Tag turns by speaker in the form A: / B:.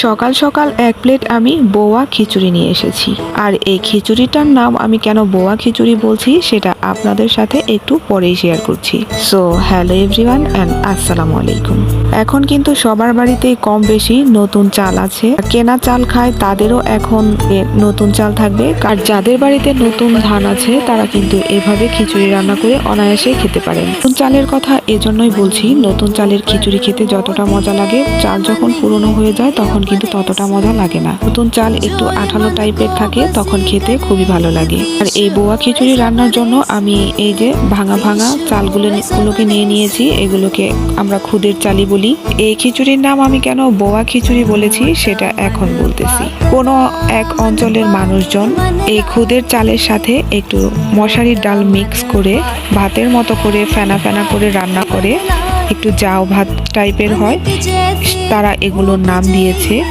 A: সকাল সকাল এক প্লেট আমি বোয়া খিচুড়ি নিয়ে এসেছি। আর এই খিচুড়িটার নাম আমি কেন বোয়া খিচুড়ি বলছি সেটা আপনাদের সাথে একটু পরেই শেয়ার করছি। সো হ্যালো এভরিওয়ান অ্যান্ড আসসালামু আলাইকুম। এখন কিন্তু সবার বাড়িতেই কম বেশি নতুন চাল আছে। কেনা চাল খায় তাদেরও এখন নতুন চাল থাকবে। আর যাদের বাড়িতে নতুন ধান আছে তারা কিন্তু এভাবে খিচুড়ি রান্না করে অনায়াসে খেতে পারেন। নতুন চালের কথা এজন্যই বলছি, নতুন চালের খিচুড়ি খেতে যতটা মজা লাগে, চাল যখন পুরনো হয়ে যায় তখন কিন্তু ততটা মজা লাগে না। নতুন চাল একটু আঠালো টাইপের থাকে, তখন খেতে খুবই ভালো লাগে। আর এই বোয়া খিচুড়ি রান্নার জন্য আমি এই যে ভাঙা ভাঙা চালগুলোকে নিয়ে নিয়েছি। এগুলোকে আমরা খুদের চালই বলি। এই খিচুড়ির নাম আমি কেন বোয়া খিচুড়ি বলেছি সেটা এখন বলতেছি। কোনো এক অঞ্চলের মানুষজন এই খুদের চালের সাথে একটু মশারির ডাল মিক্স করে ভাতের মতো করে ফেনা ফেনা করে রান্না করে, একটু জাউ ভাত টাইপের হয়, তারা এগুলোর নাম দিয়েছে